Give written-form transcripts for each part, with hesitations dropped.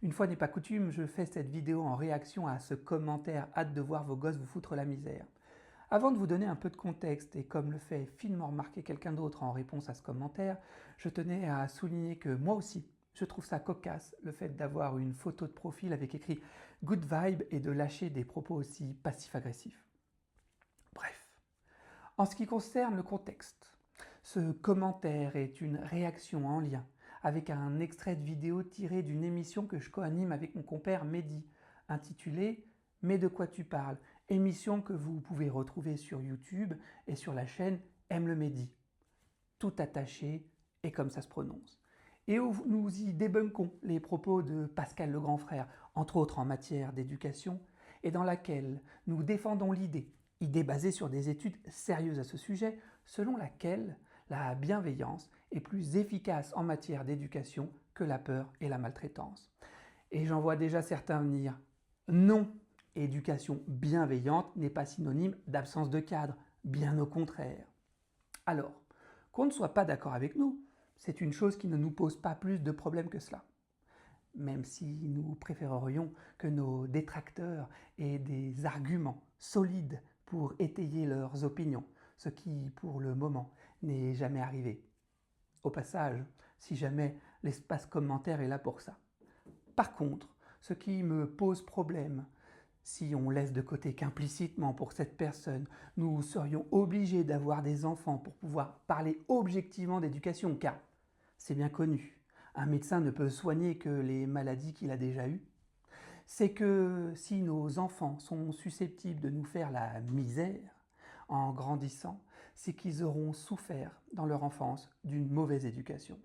Une fois n'est pas coutume, je fais cette vidéo en réaction à ce commentaire « Hâte de voir vos gosses vous foutre la misère ». Avant de vous donner un peu de contexte, et comme le fait finement remarquer quelqu'un d'autre en réponse à ce commentaire, je tenais à souligner que moi aussi, je trouve ça cocasse, le fait d'avoir une photo de profil avec écrit « Good vibe » et de lâcher des propos aussi passifs-agressifs. Bref, en ce qui concerne le contexte, ce commentaire est une réaction en lien avec un extrait de vidéo tiré d'une émission que je co-anime avec mon compère Mehdi, intitulée « Mais de quoi tu parles ?» émission que vous pouvez retrouver sur YouTube et sur la chaîne Aime le Mehdi, tout attaché et comme ça se prononce. Et où nous y débunkons les propos de Pascal le grand frère, entre autres en matière d'éducation, et dans laquelle nous défendons idée basée sur des études sérieuses à ce sujet, selon laquelle la bienveillance est plus efficace en matière d'éducation que la peur et la maltraitance. Et j'en vois déjà certains venir. Non, éducation bienveillante n'est pas synonyme d'absence de cadre, bien au contraire. Alors, qu'on ne soit pas d'accord avec nous, c'est une chose qui ne nous pose pas plus de problèmes que cela. Même si nous préférerions que nos détracteurs aient des arguments solides pour étayer leurs opinions, ce qui, pour le moment, n'est jamais arrivé. Au passage, si jamais l'espace commentaire est là pour ça. Par contre, ce qui me pose problème, si on laisse de côté qu'implicitement pour cette personne, nous serions obligés d'avoir des enfants pour pouvoir parler objectivement d'éducation, car c'est bien connu, un médecin ne peut soigner que les maladies qu'il a déjà eues, c'est que si nos enfants sont susceptibles de nous faire la misère en grandissant, c'est qu'ils auront souffert dans leur enfance d'une mauvaise éducation.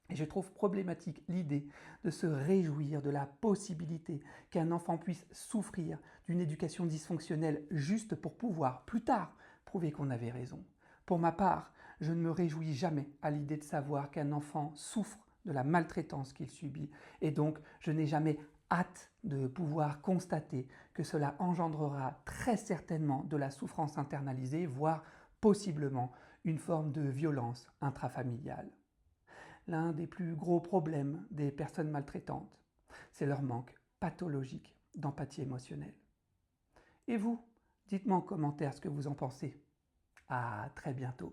Et je trouve problématique l'idée de se réjouir de la possibilité qu'un enfant puisse souffrir d'une éducation dysfonctionnelle juste pour pouvoir, plus tard, prouver qu'on avait raison. Pour ma part, je ne me réjouis jamais à l'idée de savoir qu'un enfant souffre de la maltraitance qu'il subit, et donc je n'ai jamais hâte de pouvoir constater que cela engendrera très certainement de la souffrance internalisée, voire possiblement une forme de violence intrafamiliale. L'un des plus gros problèmes des personnes maltraitantes, c'est leur manque pathologique d'empathie émotionnelle. Et vous, dites-moi en commentaire ce que vous en pensez. À très bientôt.